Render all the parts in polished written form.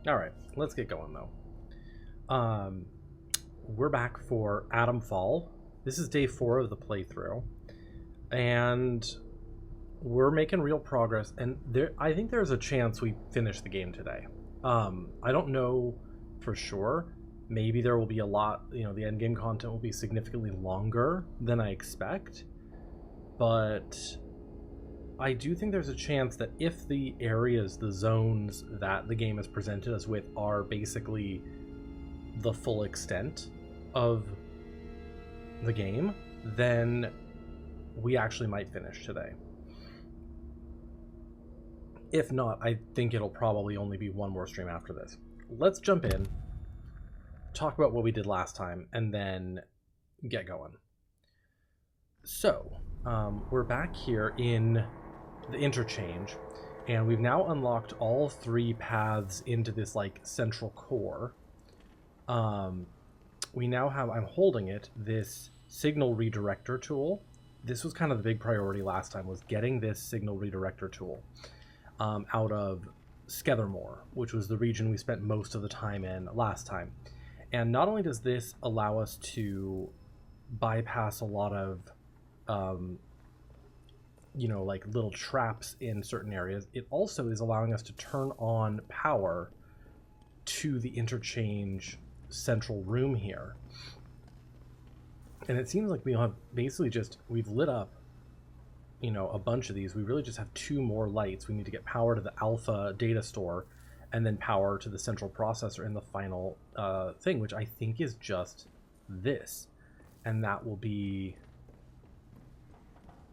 All right, let's get going though. We're back for Atomfall. This is day 4 of the playthrough, and we're making real progress. And I think there's a chance we finish the game today. I don't know for sure. Maybe there will be a lot. The end game content will be significantly longer than I expect, but I do think there's a chance that if the areas, the zones that the game has presented us with are basically the full extent of the game, then we actually might finish today. If not, I think it'll probably only be one more stream after this. Let's jump in, talk about what we did last time, and then get going. So, we're back here in the Interchange, and we've now unlocked all 3 paths into this like central core. We now have, I'm holding it, this signal redirector tool. This was kind of the big priority last time, was getting this signal redirector tool out of Skethermore, which was the region we spent most of the time in last time. And not only does this allow us to bypass a lot of like little traps in certain areas, it also is allowing us to turn on power to the Interchange central room here. And it seems like we have basically we've lit up a bunch of these. We really just have 2 more lights. We need to get power to the alpha data store and then power to the central processor in the final thing, which I think is just this. And that will be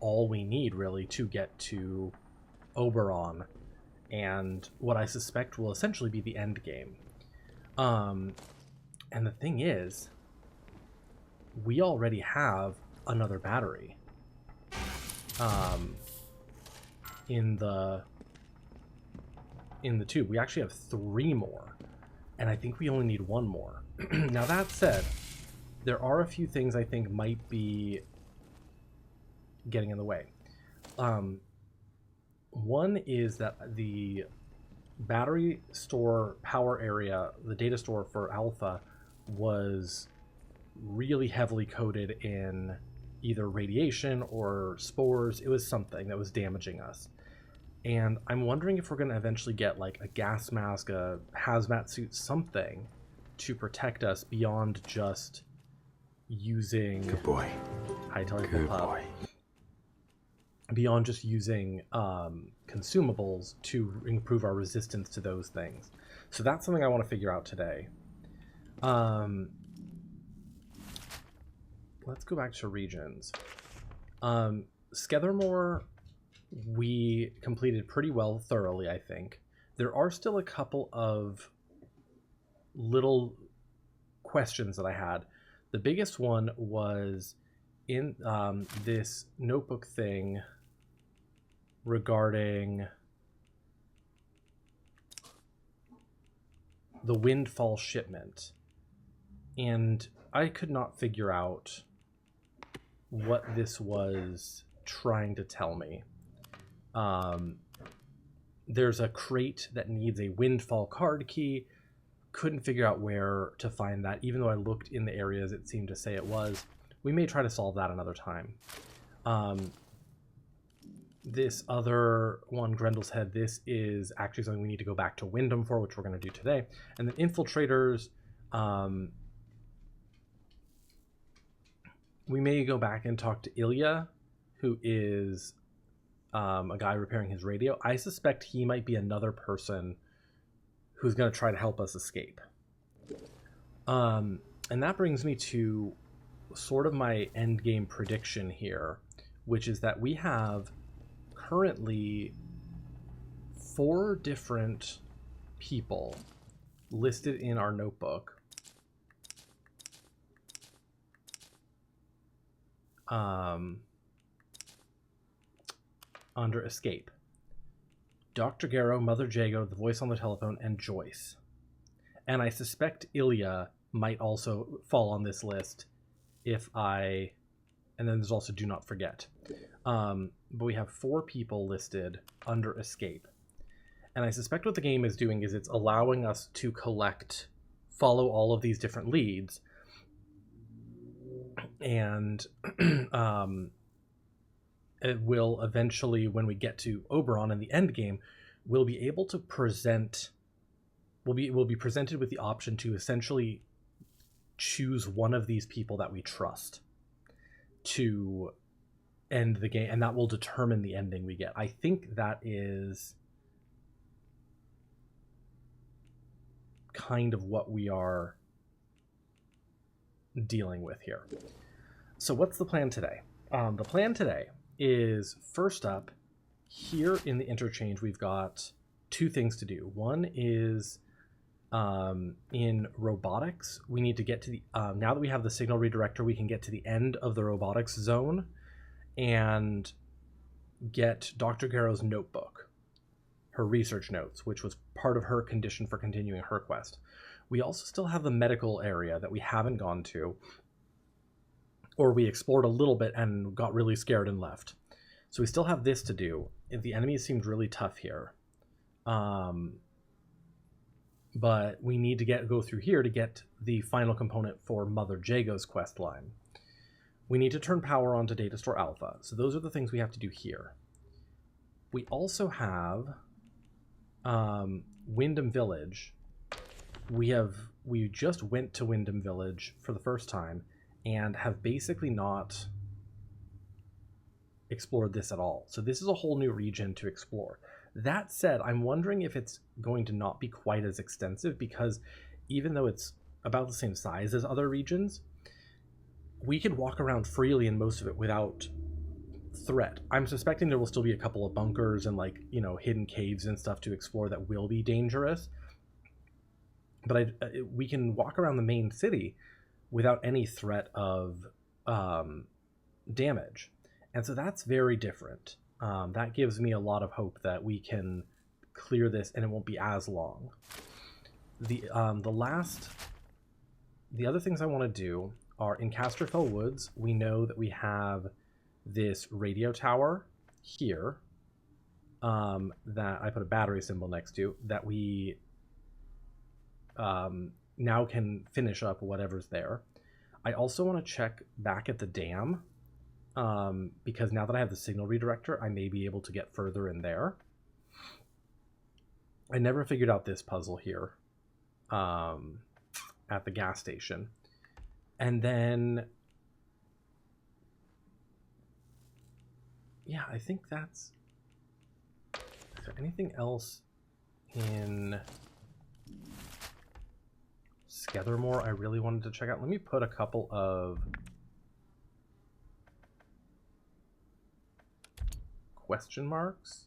all we need really to get to Oberon and what I suspect will essentially be the end game. And the thing is, we already have another battery in the tube. We actually have 3 more, and I think we only need 1 more. Now that said, there are a few things I think might be getting in the way. One is that the battery store power area, the data store for Alpha, was really heavily coated in either radiation or spores. It was something that was damaging us. And I'm wondering if we're going to eventually get like a gas mask, a hazmat suit, something to protect us beyond just using... Good boy. Hi, tell Good boy. Beyond just using consumables to improve our resistance to those things. So that's something I want to figure out today. Let's go back to regions. Skethermore, we completed pretty well thoroughly, I think. There are still a couple of little questions that I had. The biggest one was in this notebook thing regarding the Windfall shipment. And I could not figure out what this was trying to tell me. There's a crate that needs a Windfall card key. Couldn't figure out where to find that. Even though I looked in the areas it seemed to say it was. We may try to solve that another time. This other one, Grendel's Head, this is actually something we need to go back to Wyndham for, which we're going to do today. And then Infiltrators, we may go back and talk to Ilya, who is a guy repairing his radio. I suspect he might be another person who's going to try to help us escape. And that brings me to sort of my end game prediction here, which is that we have currently 4 different people listed in our notebook under escape. Dr. Garrow, Mother Jago, the voice on the telephone, and Joyce. And I suspect Ilya might also fall on this list and then there's also Do Not Forget. But we have 4 people listed under escape. And I suspect what the game is doing is it's allowing us to follow all of these different leads, and it will eventually, when we get to Oberon in the end game, we'll be able to we'll be presented with the option to essentially choose one of these people that we trust to end the game, and that will determine the ending we get. I think that is kind of what we are dealing with here. So what's the plan today? The plan today is, first up, here in the Interchange, we've got two things to do. One is in robotics, we need to get to the, now that we have the signal redirector, we can get to the end of the robotics zone and get Dr. Garrow's notebook, her research notes, which was part of her condition for continuing her quest. We also still have the medical area that we haven't gone to, or we explored a little bit and got really scared and left. So we still have this to do. The enemies seemed really tough here. But we need to go through here to get the final component for Mother Jago's quest line. We need to turn power on to Data Store Alpha. So those are the things we have to do here. We also have Wyndham Village. We just went to Wyndham Village for the first time and have basically not explored this at all. So this is a whole new region to explore. That said, I'm wondering if it's going to not be quite as extensive, because even though it's about the same size as other regions, we can walk around freely in most of it without threat. I'm suspecting there will still be a couple of bunkers and, like, you know, hidden caves and stuff to explore that will be dangerous. But we can walk around the main city without any threat of damage. And so that's very different. That gives me a lot of hope that we can clear this and it won't be as long. The other things I want to do are in Casterfell Woods. We know that we have this radio tower here that I put a battery symbol next to, that we now can finish up whatever's there. I also want to check back at the dam, because now that I have the signal redirector, I may be able to get further in there. I never figured out this puzzle here at the gas station. And then, yeah, I think that's... Is there anything else in Skethermore I really wanted to check out? Let me put a couple of question marks.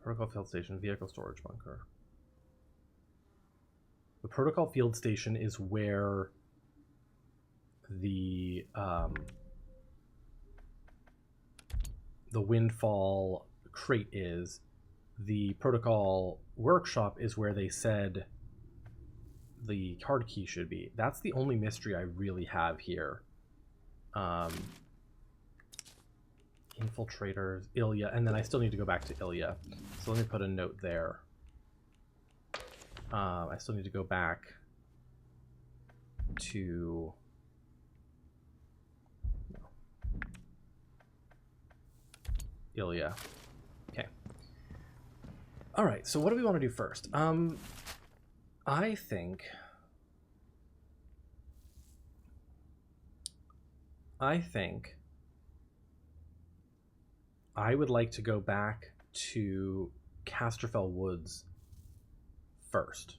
Protocol field station, vehicle storage bunker. The protocol field station is where the Windfall crate is. The protocol workshop is where they said the card key should be. That's the only mystery I really have here. Infiltrators, Ilya, and then I still need to go back to Ilya. So let me put a note there. I still need to go back to... Ilya. Okay. All right, so what do we want to do first? I think I would like to go back to Casterfell Woods first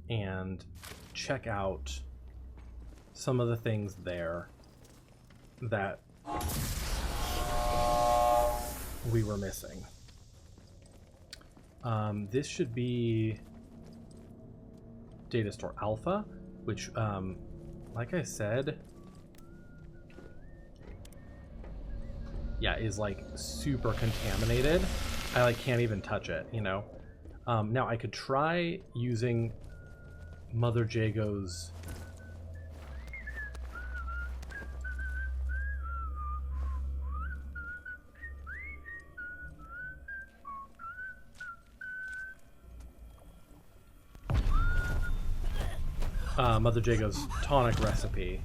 and check out some of the things there that we were missing. This should be Data Store Alpha, which, like I said, yeah, is like super contaminated. I like can't even touch it, you know. Now I could try using Mother Jago's Mother Jago's tonic recipe.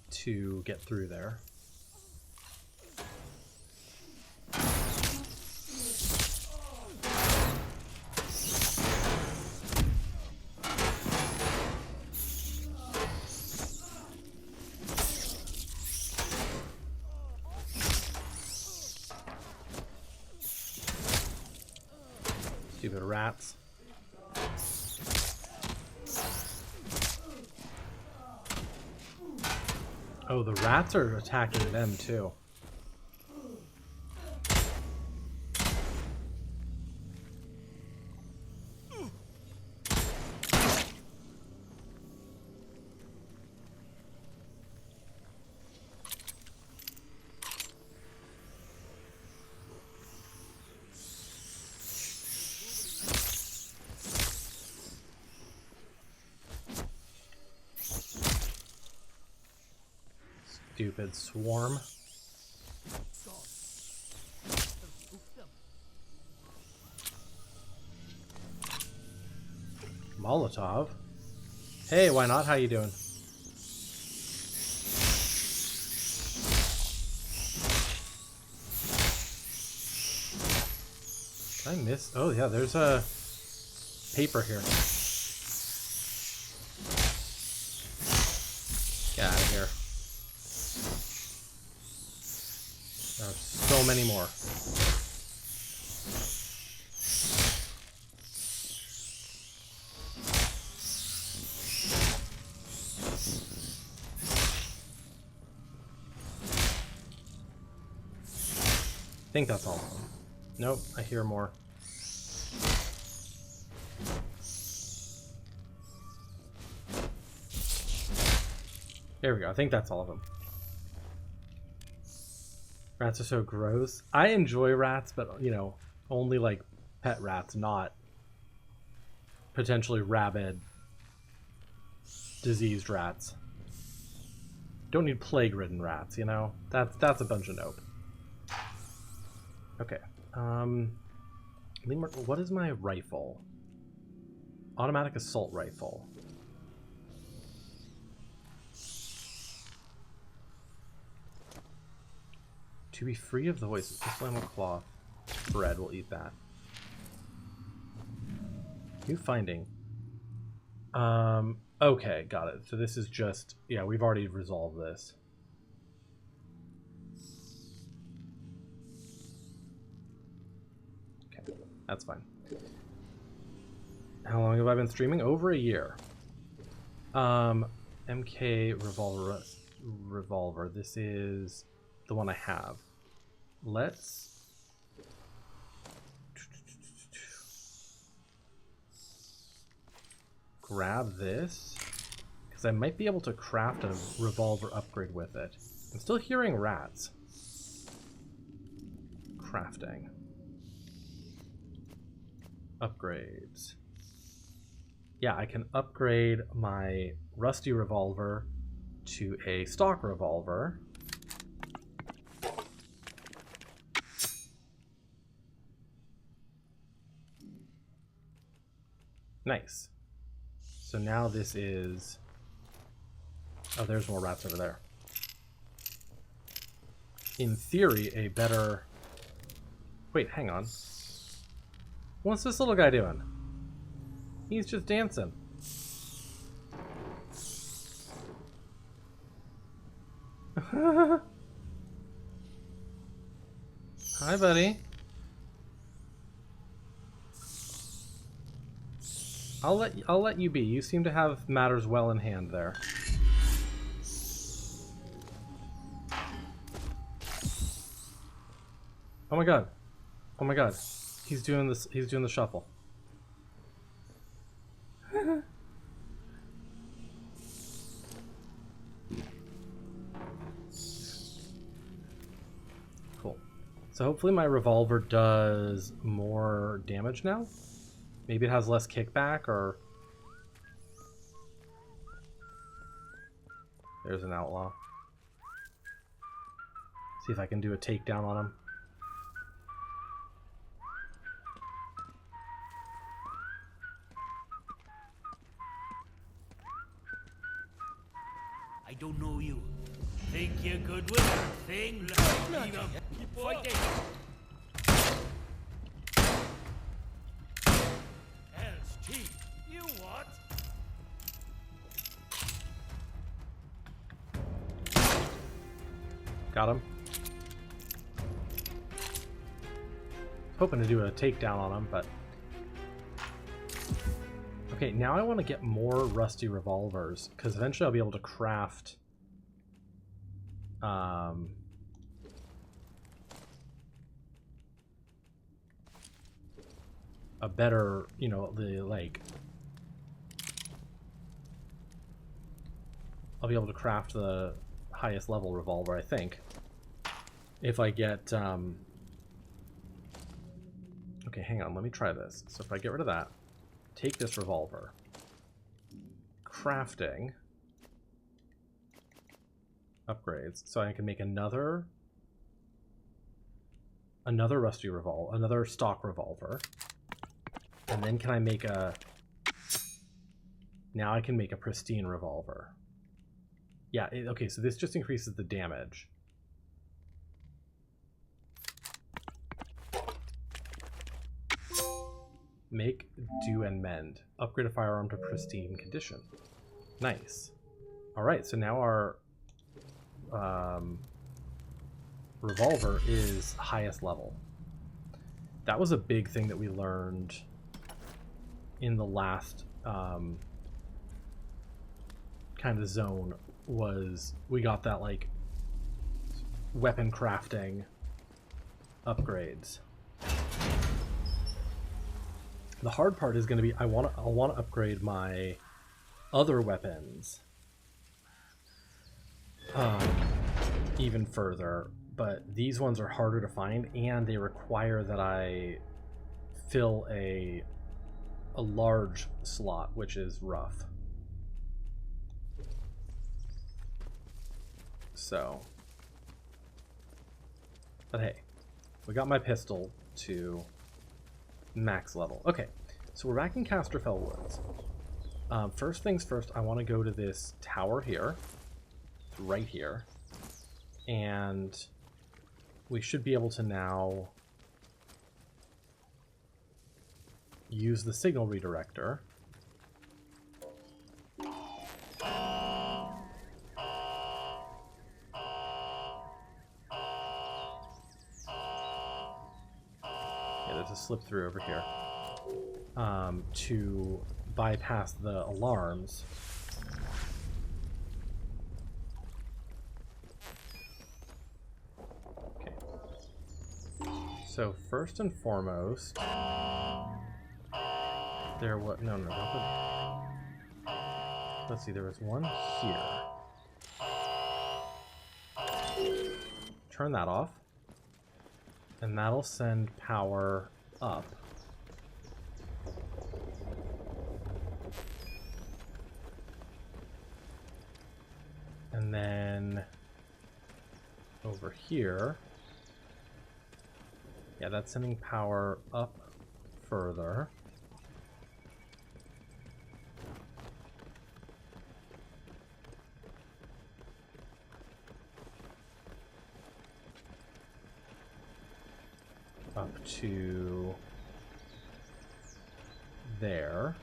To get through there. Stupid rats. Oh, the rats are attacking them too. Stupid swarm. Molotov? Hey, why not? How you doing? Did I miss? Oh yeah, there's a paper here. Get out of here. There are so many more. I think that's all of them. Nope, I hear more. There we go. I think that's all of them. Rats are so gross. I enjoy rats, but, you know, only like pet rats, not potentially rabid, diseased rats. Don't need plague-ridden rats, you know? That's a bunch of nope. Okay. What is my rifle? Automatic assault rifle. To be free of the voices. This flame of cloth. Bread, we'll eat that. New finding. Okay, got it. So this is just, yeah, we've already resolved this. Okay, that's fine. How long have I been streaming? Over a year. MK revolver. This is the one I have. Let's grab this, because I might be able to craft a revolver upgrade with it. I'm still hearing rats. Crafting. Upgrades. Yeah, I can upgrade my rusty revolver to a stock revolver. Nice. So now this is... Oh, there's more rats over there. In theory, a better... Wait, hang on. What's this little guy doing? He's just dancing. Hi, buddy. I'll let you be. You seem to have matters well in hand there. Oh my god. Oh my god. He's doing this. He's doing the shuffle. So hopefully my revolver does more damage now. Maybe it has less kickback, or... There's an outlaw. See if I can do a takedown on him. I don't know you. Think you're good with that thing? Leave him. Keep fighting. Hell's teeth. You what? Got him. Hoping to do a takedown on him, but... Okay, now I want to get more rusty revolvers, because eventually I'll be able to craft... a better, you know, the, like... I'll be able to craft the highest level revolver, I think. If I get, Okay, hang on, let me try this. So if I get rid of that, take this revolver, crafting, upgrades, so I can make another rusty revolver, another stock revolver, and then can I make a... Now I can make a pristine revolver. Yeah, okay, so this just increases the damage. Make, do, and mend. Upgrade a firearm to pristine condition. Nice. Alright, so now our revolver is highest level. That was a big thing that we learned in the last kind of zone, was we got that, like, weapon crafting upgrades. The hard part is going to be I want to upgrade my other weapons even further, but these ones are harder to find, and they require that I fill a large slot, which is rough. So, but hey, we got my pistol to max level. Okay, so we're back in Casterfell Woods. First things first, I want to go to this tower here. It's right here. And we should be able to now use the signal redirector. To slip through over here to bypass the alarms. Okay. So first and foremost, there was no. Let's see. There was one here. Turn that off, and that'll send power up. And then over here, yeah, that's sending power up further. Up to there.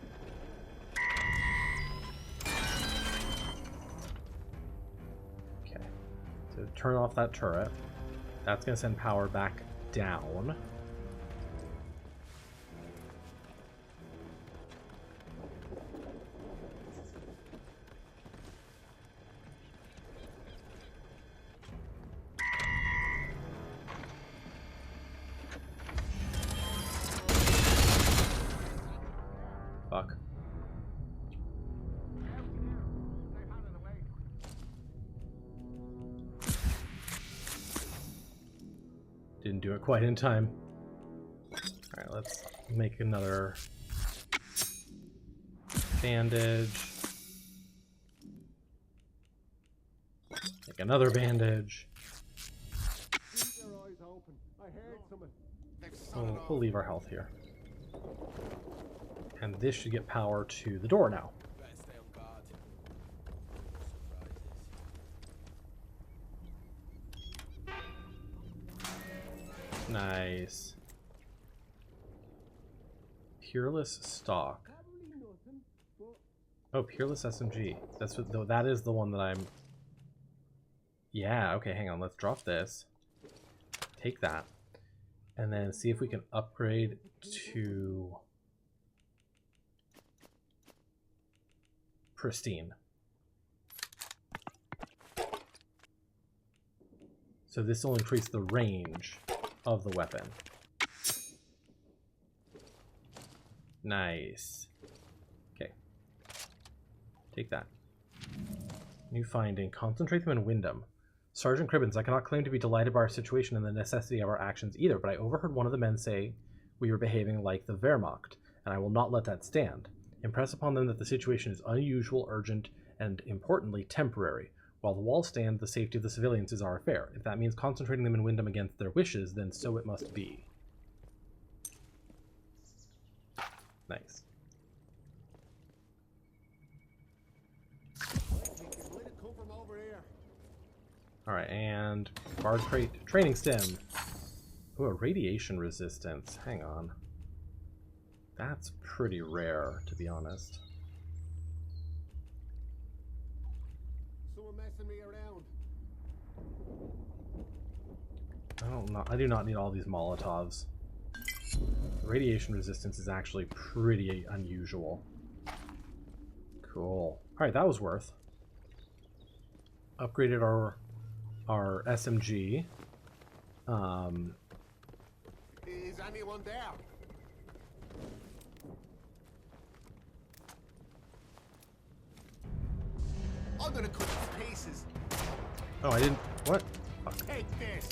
Okay, so turn off that turret. That's going to send power back down. Fuck. Didn't do it quite in time. Alright, let's make another bandage. Make another bandage. We'll leave our health here. And this should get power to the door now. Nice. Peerless stock. Oh, Peerless SMG. That's what, though. That is the one that I'm. Yeah. Okay. Hang on. Let's drop this. Take that, and then see if we can upgrade to pristine. So this will increase the range of the weapon. Nice. Okay. Take that. New finding. Concentrate them in Wyndham. Sergeant Cribbins, I cannot claim to be delighted by our situation and the necessity of our actions either, but I overheard one of the men say we were behaving like the Wehrmacht, and I will not let that stand. Impress upon them that the situation is unusual, urgent, and importantly, temporary. While the walls stand, the safety of the civilians is our affair. If that means concentrating them in Wyndham against their wishes, then so it must be. Nice. Alright, and Bard Crate Training Stem. Ooh, a radiation resistance. Hang on. That's pretty rare, to be honest. Messing me around. I do not need all these Molotovs. Radiation resistance is actually pretty unusual. Cool. Alright, that was worth. Upgraded our SMG. Is anyone there? I'm gonna cut to pieces. Oh, I didn't. What? Fuck. Take this.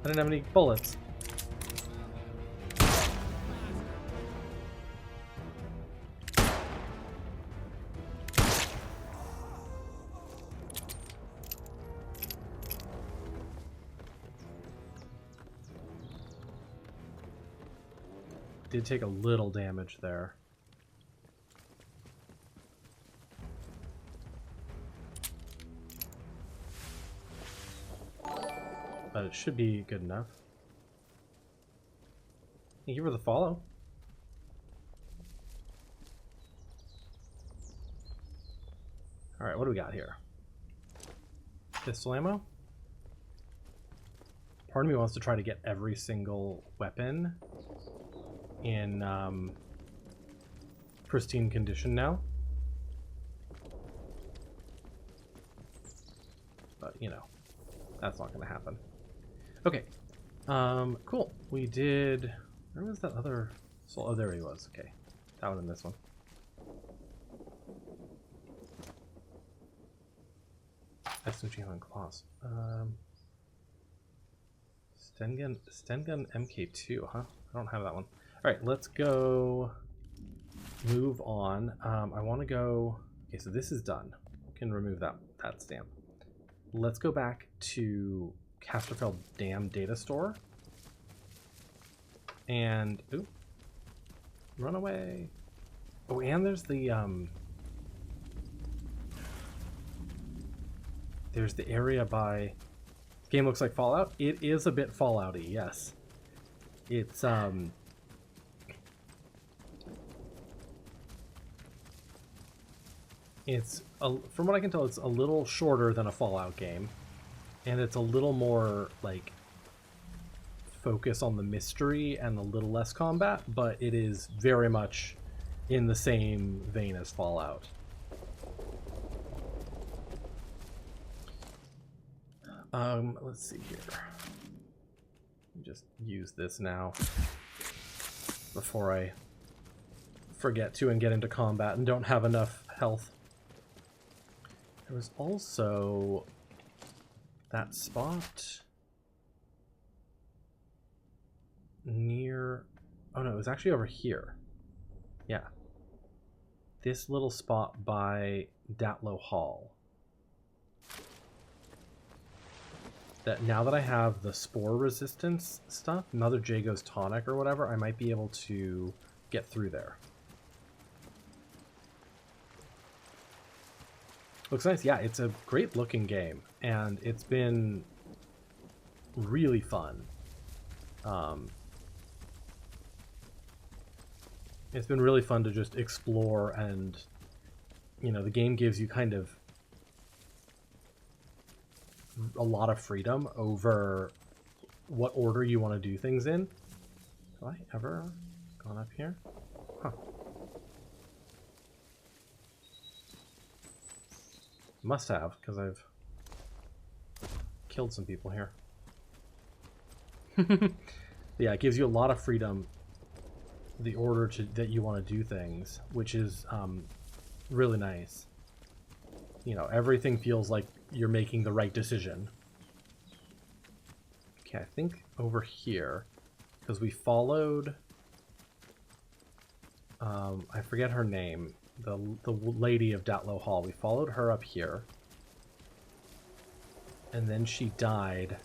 I didn't have any bullets. Did take a little damage there. But it should be good enough. Thank you for the follow. Alright, what do we got here? Pistol ammo? Part of me wants to try to get every single weapon in pristine condition now. But, you know, that's not going to happen. Okay, cool. We did... Where was that other... Oh, there he was. Okay, that one and this one. SMG on claws. Stengun MK2, huh? I don't have that one. Alright, let's go move on. I want to go... Okay, so this is done. Can remove that stamp. Let's go back to Casterfell Dam data store. And... Ooh. Run away. Oh, and there's the... There's the area by... Game looks like Fallout. It is a bit Fallout-y, yes. It's, from what I can tell, it's a little shorter than a Fallout game. And it's a little more, like, focus on the mystery and a little less combat, but it is very much in the same vein as Fallout. Let's see here. Just use this now before I forget to and get into combat and don't have enough health. There was also that spot. near... Oh no, it was actually over here. Yeah. This little spot by Datlow Hall. That now that I have the spore resistance stuff, Mother Jago's tonic or whatever, I might be able to get through there. Looks nice. Yeah, it's a great looking game, and it's been really fun. It's been really fun to just explore, and you know, the game gives you kind of a lot of freedom over what order you want to do things in. Have I ever gone up here? Huh. Must have, because I've killed some people here. Yeah, it gives you a lot of freedom, the order that you want to do things, which is really nice. You know, everything feels like you're making the right decision. Okay, I think over here, because we followed, I forget her name, the lady of Datlow Hall. We followed her up here, and then she died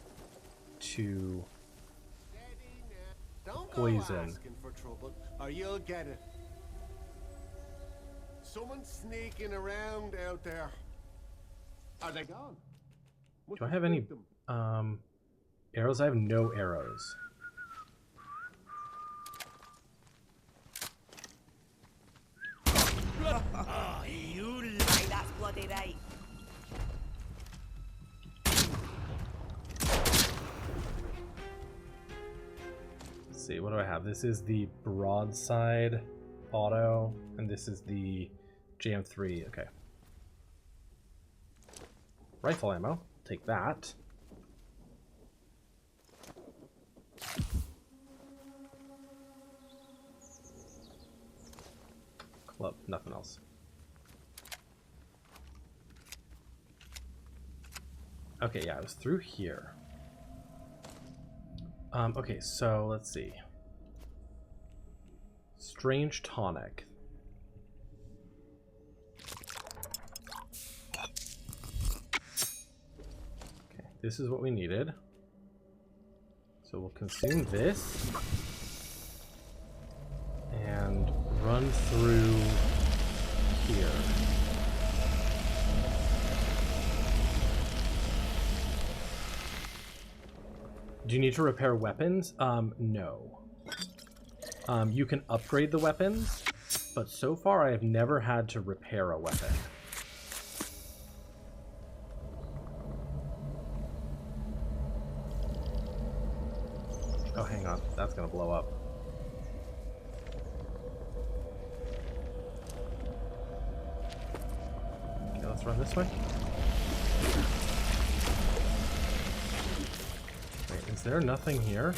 to Don't poison. go asking for trouble, or you'll get it. Someone's sneaking around out there. Are they gone? Do I have any arrows? I have no arrows. Oh, you Aye, that's bloody right. Let's see, what do I have? This is the broadside auto, and this is the JM3. Okay. Rifle ammo. Take that. Club. Nothing else. Okay, yeah, I was through here. Okay, so let's see. Strange tonic. Okay, this is what we needed. So we'll consume this and run through here. Do you need to repair weapons? No. You can upgrade the weapons, but so far I have never had to repair a weapon. Oh, hang on. That's gonna blow up. Okay, let's run this way. Wait, is there nothing here?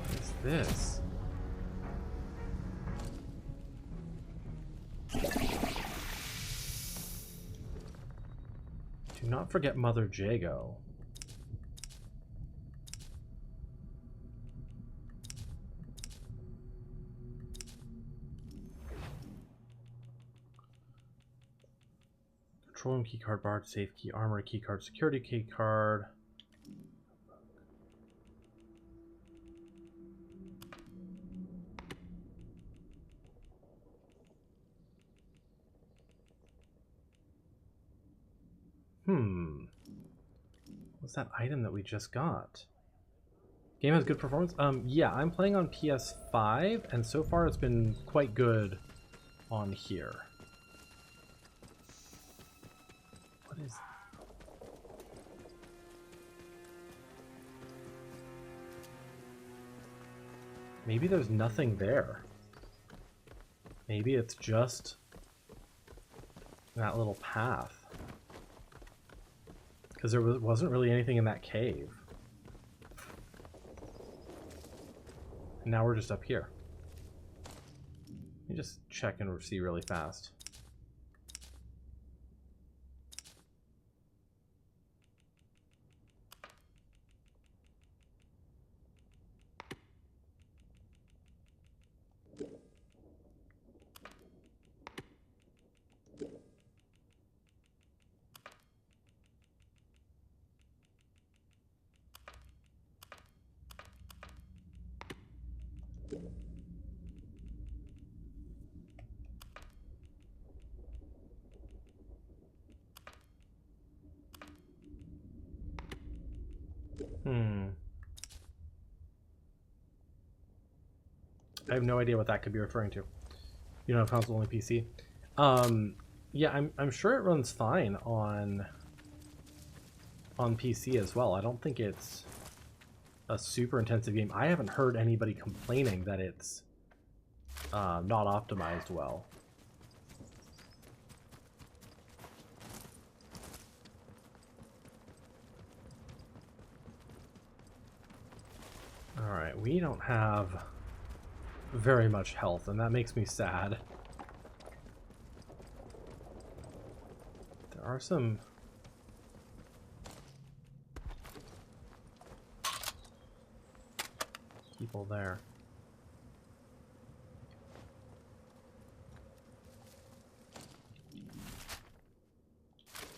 What is this? Do not forget Mother Jago. Control room keycard, barred safe key, armory keycard, security keycard. What's that item that we just got? Game has good performance? Yeah, I'm playing on PS5, and so far it's been quite good on here. What is... Maybe there's nothing there. Maybe it's just that little path. Because there wasn't really anything in that cave. And now we're just up here. Let me just check and see really fast. I have no idea what that could be referring to. You don't have console, only PC. Yeah, I'm sure it runs fine on PC as well. I don't think it's a super intensive game. I haven't heard anybody complaining that it's not optimized well. Alright, we don't have very much health, and that makes me sad. There are some people there.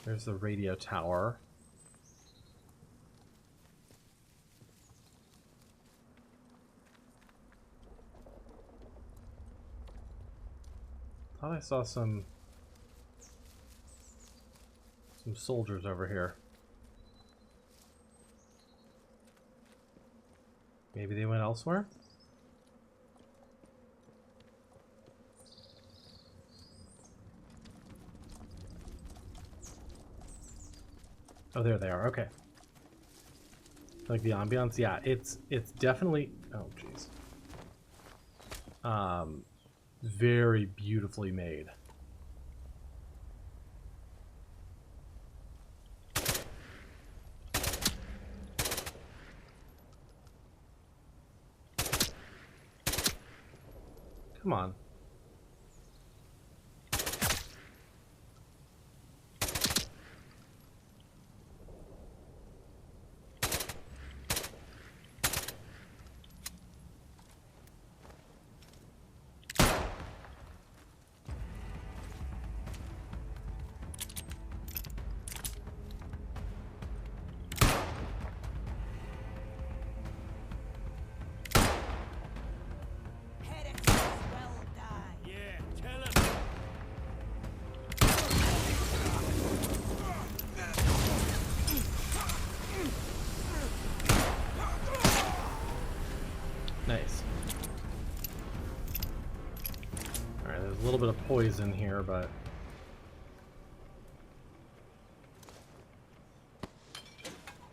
There's the radio tower. Thought I saw some soldiers over here. Maybe they went elsewhere? Oh, there they are. Okay. Like the ambiance, yeah, it's definitely. Oh, jeez. Very beautifully made. Come on. Nice. Alright, there's a little bit of poison here, but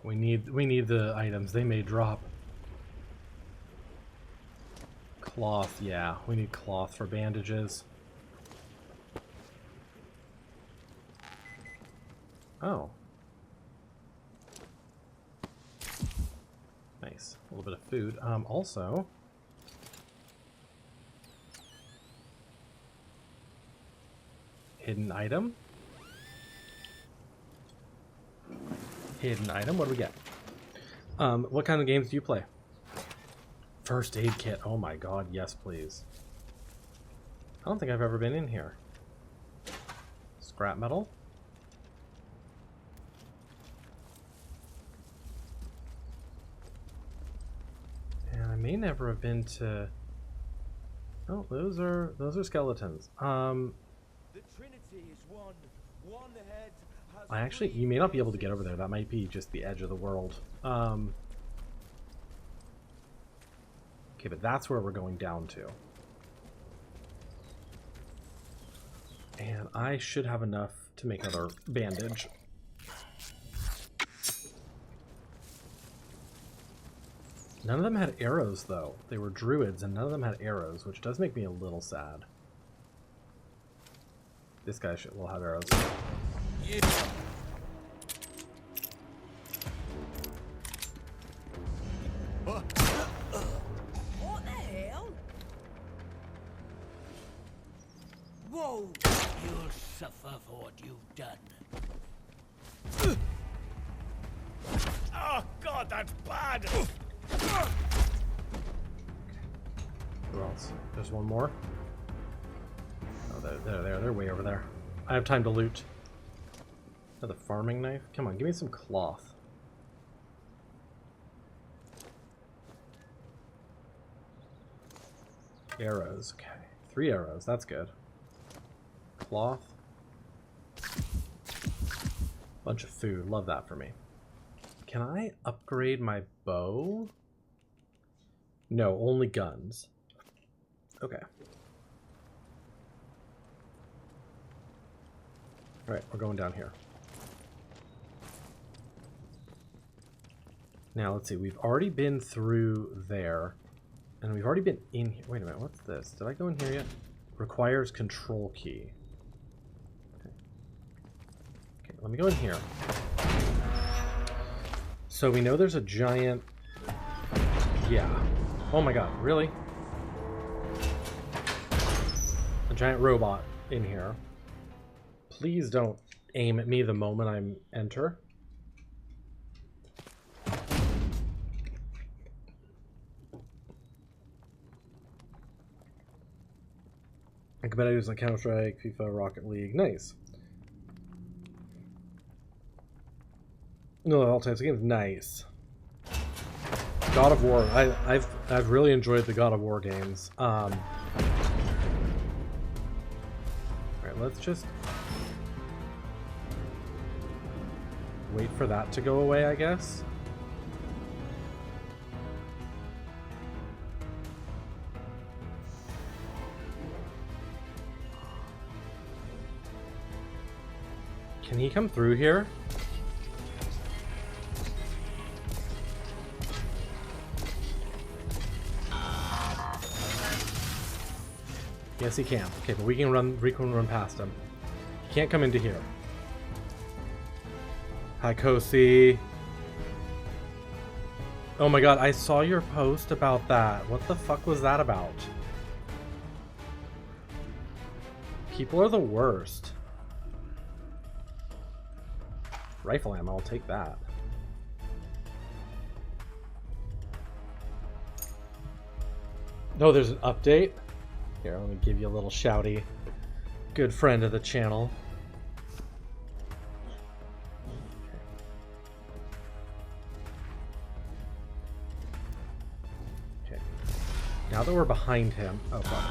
we need the items. They may drop. Cloth, yeah. We need cloth for bandages. Oh. Nice. A little bit of food. Also, hidden item. Hidden item. What do we get? What kind of games do you play? First aid kit. Oh my god, yes, please. I don't think I've ever been in here. Scrap metal. And I may never have been to. Oh, those are skeletons. The Trinity is one. One head has I actually, you may not be able to get over there. That might be just the edge of the world. Okay, but that's where we're going down to. And I should have enough to make another bandage. None of them had arrows, though. They were druids, and none of them had arrows, which does make me a little sad. This guy will have arrows. Yeah. What the hell? Whoa! You'll suffer for what you've done. Oh god, that's bad! Who else? There's one more. Oh, they're way over there. I have time to loot. Another farming knife. Come on, give me some cloth. Arrows. Okay. 3 arrows. That's good. Cloth. Bunch of food. Love that for me. Can I upgrade my bow? No, only guns. Okay. Alright, we're going down here. Now, let's see. We've already been through there. And we've already been in here. Wait a minute. What's this? Did I go in here yet? Requires control key. Okay. Okay, let me go in here. So we know there's a giant... Yeah. Oh my god, really? A giant robot in here. Please don't aim at me the moment I enter. I competitors like Counter-Strike, FIFA, Rocket League. Nice. No, all types of games. Nice. God of War. I've really enjoyed the God of War games. Alright, let's just wait for that to go away, I guess. Can he come through here? Yes, he can. Okay, but we can run past him. He can't come into here. Hi, Kosi. Oh my god, I saw your post about that. What the fuck was that about? People are the worst. Rifle ammo, I'll take that. No, there's an update. Here, let me give you a little shouty. Good friend of the channel. Okay. Now that we're behind him... Oh, fuck.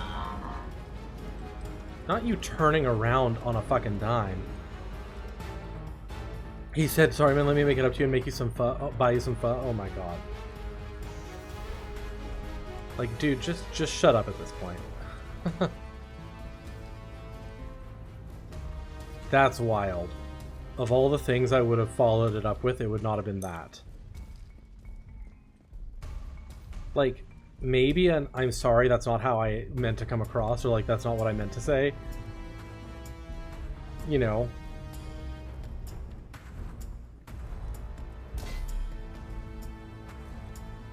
Not you turning around on a fucking dime. He said, sorry man, let me make it up to you and make you some pho. Oh, buy you some pho. Oh my god. Like, dude, just shut up at this point. That's wild. Of all the things I would have followed it up with, it would not have been that. Like, maybe an I'm sorry, that's not how I meant to come across, or like, that's not what I meant to say. You know.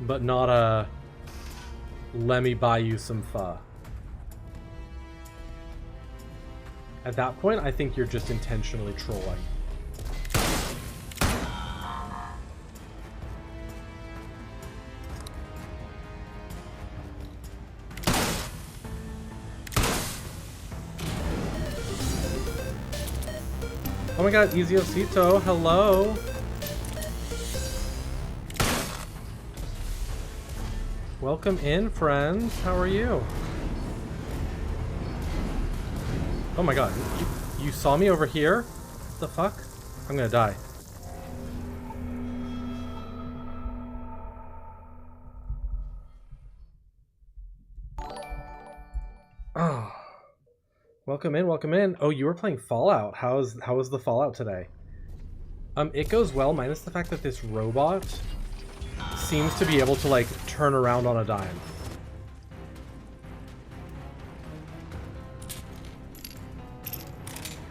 But not a let me buy you some pho. At that point, I think you're just intentionally trolling. Oh my god, Eziosito, hello! Welcome in, friends. How are you? Oh my god, you saw me over here? What the fuck? I'm gonna die. Oh. Welcome in, welcome in. Oh, you were playing Fallout. How was the Fallout today? It goes well, minus the fact that this robot seems to be able to, like, turn around on a dime.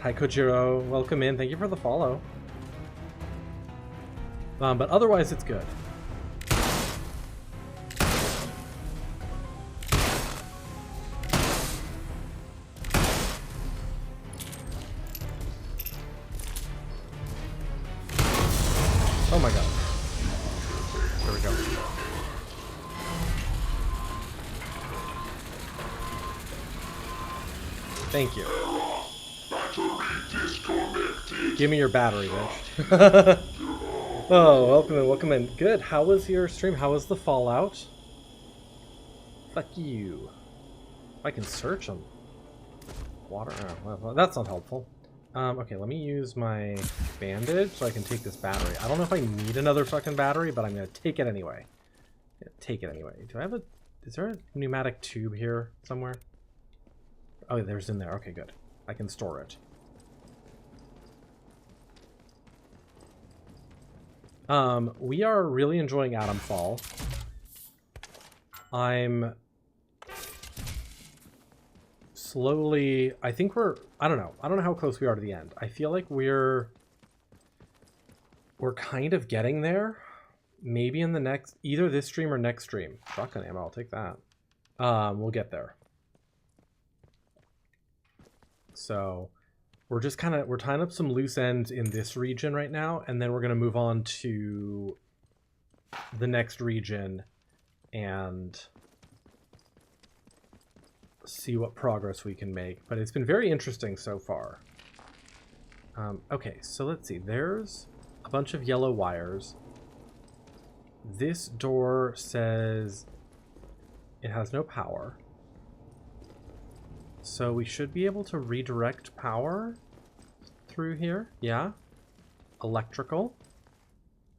Hi, Kojiro. Welcome in. Thank you for the follow. But otherwise, it's good. Oh my god. There we go. Thank you. Give me your battery, bitch. Oh, welcome in, welcome in. Good. How was your stream? How was the Fallout? Fuck you. I can search them. Water. Oh, well, that's not helpful. Okay, let me use my bandage so I can take this battery. I don't know if I need another fucking battery, but I'm gonna take it anyway. Take it anyway. Do I have a... Is there a pneumatic tube here somewhere? Oh, there's in there. Okay, good. I can store it. We are really enjoying Atomfall. I'm slowly... I think we're... I don't know. I don't know how close we are to the end. I feel like we're kind of getting there. Maybe in the next... Either this stream or next stream. Shotgun ammo, I'll take that. We'll get there. So... We're just kind of... We're tying up some loose ends in this region right now. And then we're going to move on to the next region. And... see what progress we can make, but it's been very interesting so far. Okay, so let's see. There's a bunch of yellow wires. This door says it has no power. So we should be able to redirect power through here. Yeah. Electrical.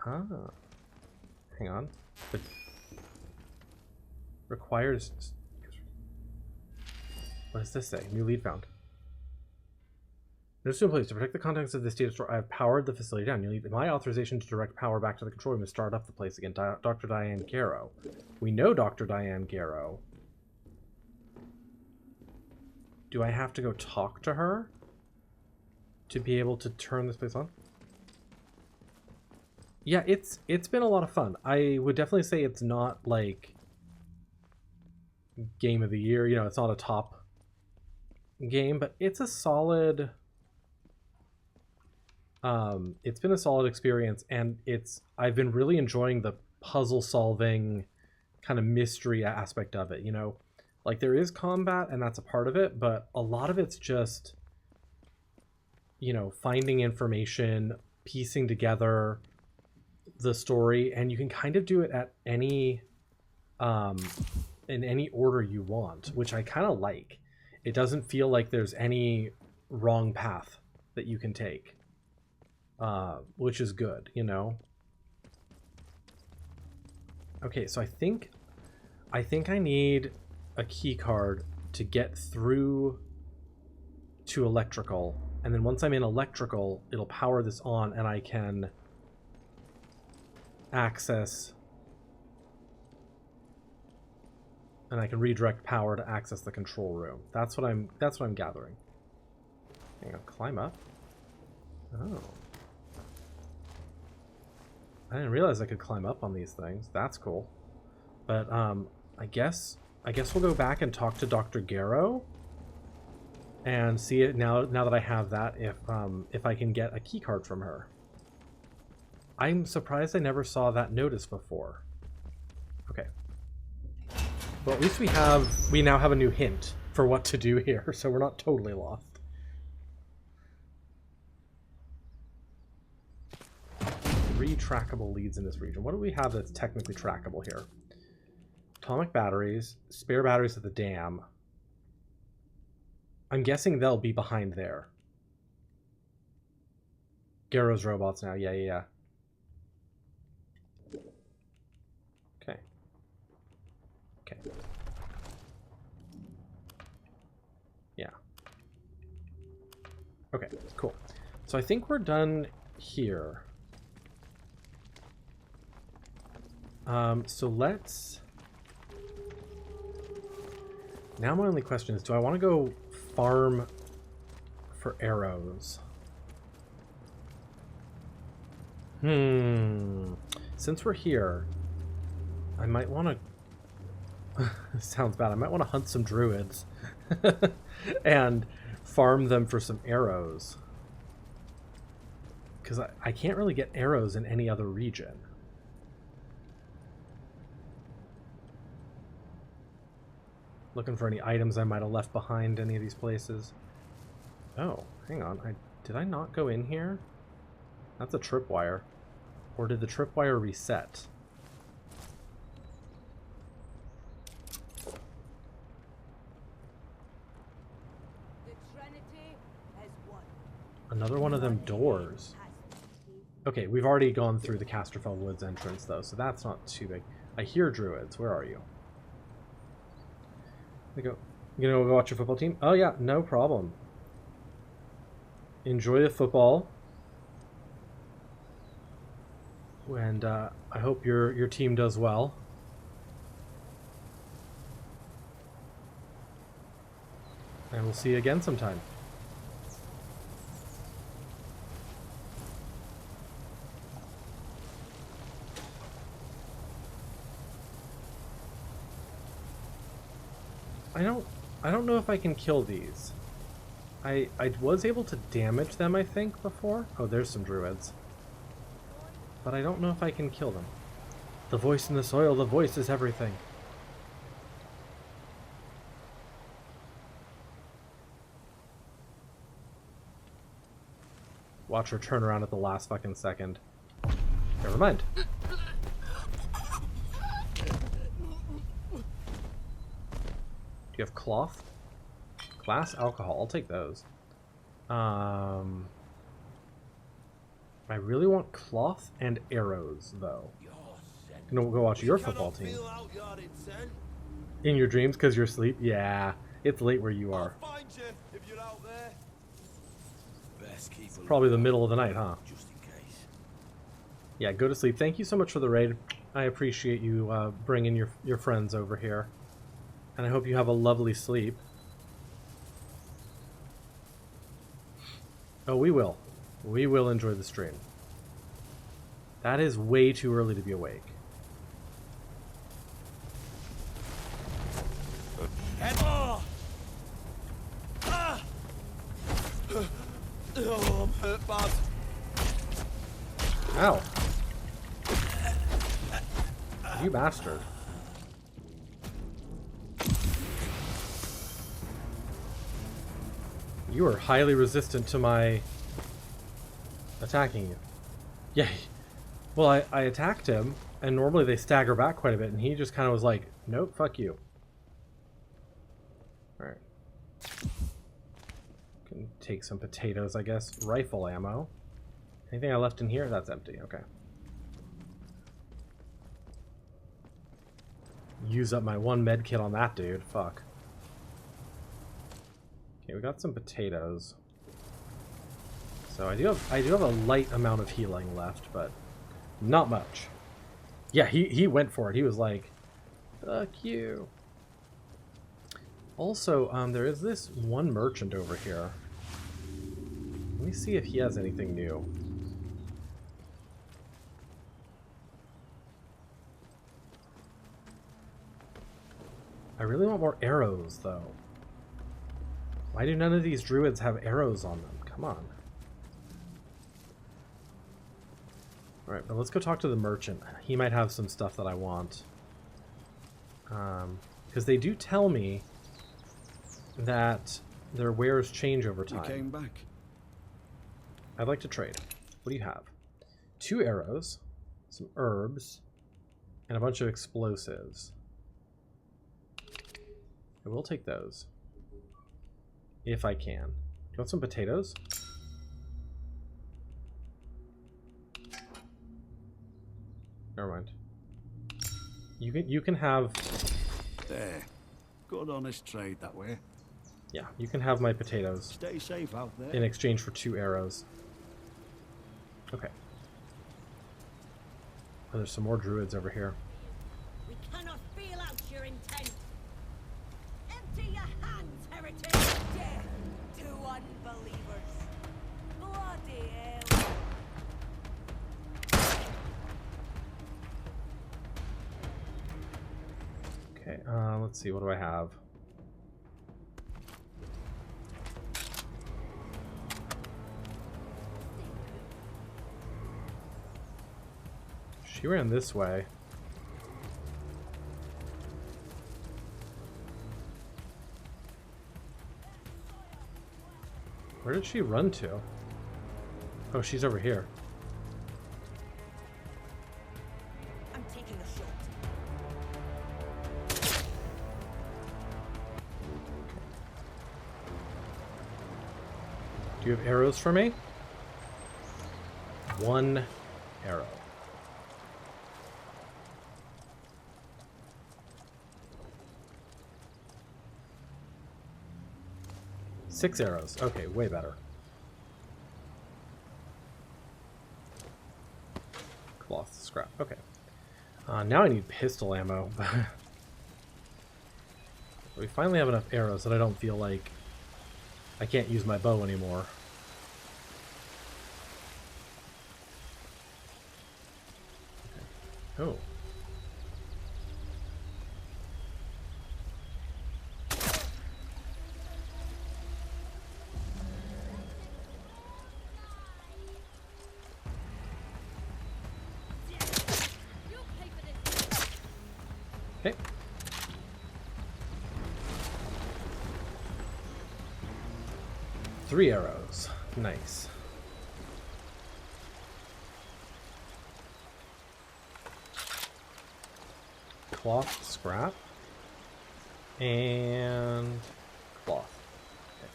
Ah. Hang on. But requires... What does this say? New lead found. Notice to employees, to protect the contents of this data store, I have powered the facility down. You need my authorization to direct power back to the control room and start up the place again. Dr. Diane Garrow. We know Dr. Diane Garrow. Do I have to go talk to her to be able to turn this place on? Yeah, it's been a lot of fun. I would definitely say it's not like game of the year. You know, it's not a top game, but it's a solid it's been a solid experience, and I've been really enjoying the puzzle solving kind of mystery aspect of it. You know, like there is combat and that's a part of it, but a lot of it's just, you know, finding information, piecing together the story, and you can kind of do it at any in any order you want, which I kind of like. It doesn't feel like there's any wrong path that you can take, which is good, you know? Okay, so I think I need a key card to get through to electrical, and then once I'm in electrical, it'll power this on, and I can access... And I can redirect power to access the control room. That's what I'm gathering. Hang on, climb up. Oh. I didn't realize I could climb up on these things. That's cool. But I guess we'll go back and talk to Dr. Garrow and see it now that I have that, if I can get a key card from her. I'm surprised I never saw that notice before. Okay. Well, at least we now have a new hint for what to do here, so we're not totally lost. 3 trackable leads in this region. What do we have that's technically trackable here? Atomic batteries, spare batteries at the dam. I'm guessing they'll be behind there. Garrow's robots now, yeah. Yeah. Okay, cool. So I think we're done here. So let's... Now my only question is, do I want to go farm for arrows? Since we're here, I might want to... Sounds bad. I might want to hunt some druids and farm them for some arrows. Because I can't really get arrows in any other region. Looking for any items I might have left behind any of these places. Oh, hang on. Did I not go in here? That's a tripwire. Or did the tripwire reset? Trinity as one. Another one of them doors. Okay, we've already gone through the Casterfell Woods entrance, though, so that's not too big. I hear druids. Where are you? You gonna go watch your football team? Oh yeah, no problem. Enjoy the football, and I hope your team does well. And we'll see you again sometime. I don't know if I can kill these. I was able to damage them, I think, before. Oh, there's some druids. But I don't know if I can kill them. The voice in the soil, the voice is everything. Watch her turn around at the last fucking second. Never mind. Do you have cloth? Glass, alcohol. I'll take those. I really want cloth and arrows, though. I'm gonna go watch your football team. In your dreams, because you're asleep? Yeah, it's late where you are. It's probably the middle of the night, huh? Yeah, go to sleep. Thank you so much for the raid. I appreciate you bringing your friends over here. And I hope you have a lovely sleep. Oh, we will. We will enjoy the stream. That is way too early to be awake. Oh, I'm hurt bad. Ow. You bastard. You are highly resistant to my attacking you. Yeah. Well, I attacked him, and normally they stagger back quite a bit, and he just kind of was like, nope, fuck you. Alright. Can take some potatoes, I guess. Rifle ammo. Anything I left in here? That's empty. Okay. Use up my one med kit on that dude. Fuck. Okay, we got some potatoes. So I do have a light amount of healing left, but not much. Yeah, he went for it. He was like, fuck you. Also, there is this one merchant over here. Let me see if he has anything new. I really want more arrows, though. Why do none of these druids have arrows on them? Come on. Alright, but let's go talk to the merchant. He might have some stuff that I want. Because they do tell me that their wares change over time. You came back. I'd like to trade. What do you have? 2 arrows, some herbs, and a bunch of explosives. I will take those. If I can. Do you want some potatoes? Never mind. You can have... There. Good honest trade that way. Yeah, you can have my potatoes. Stay safe out there. In exchange for 2 arrows. Okay. Oh, there's some more druids over here. We cannot feel out your intent. Empty your hands, heretic. Death to unbelievers. Bloody hell. Okay, let's see, what do I have? She ran this way. Where did she run to? Oh, she's over here. I'm taking a shot. Do you have arrows for me? 1 arrow. Six arrows. Okay, way better. Cloth scrap. Okay. Now I need pistol ammo. We finally have enough arrows that I don't feel like I can't use my bow anymore. Okay. Oh. Okay. Three arrows. Nice. Cloth, scrap, and cloth. Okay.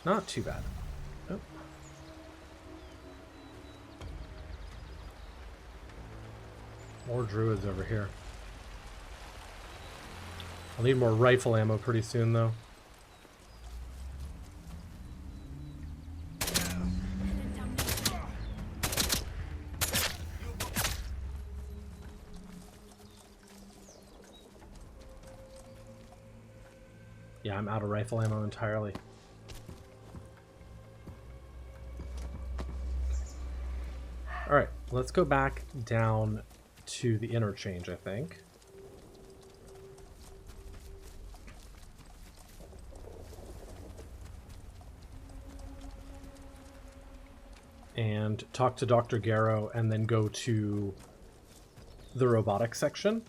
Not too bad. Oh. More druids over here. I'll need more rifle ammo pretty soon, though. Yeah, I'm out of rifle ammo entirely. Alright, let's go back down to the interchange, I think. And talk to Dr. Garrow and then go to the robotics section.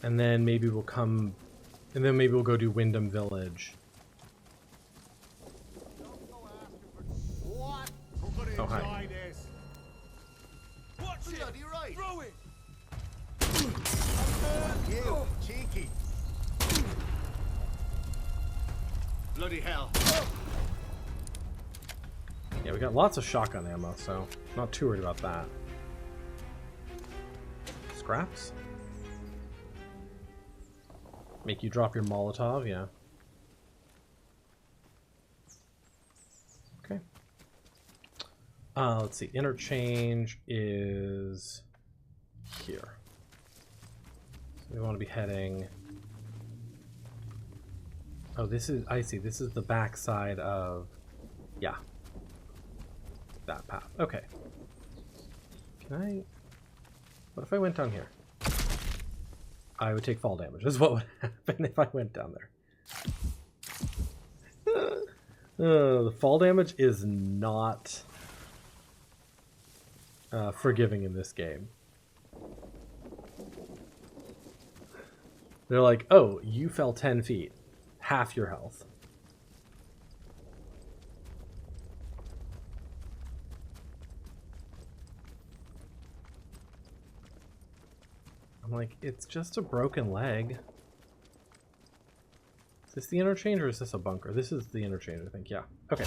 And then maybe we'll come... And then maybe we'll go to Wyndham Village. What? I'm gonna Oh, hi. enjoy this. Watch it! Bloody right. Throw it! You, cheeky. Bloody hell. Yeah, we got lots of shotgun ammo, so not too worried about that. Scraps? Make you drop your Molotov, yeah. Okay. Let's see. Interchange is here. So we want to be heading... Oh, this is... I see. This is the back side of... Yeah. That path. Okay. Can I... What if I went down here? I would take fall damage, is what would happen if I went down there. The fall damage is not forgiving in this game. They're like, oh, you fell 10 feet. Half your health. I'm like, it's just a broken leg. Is this the interchange or is this a bunker? This is the interchange, I think. Yeah. Okay.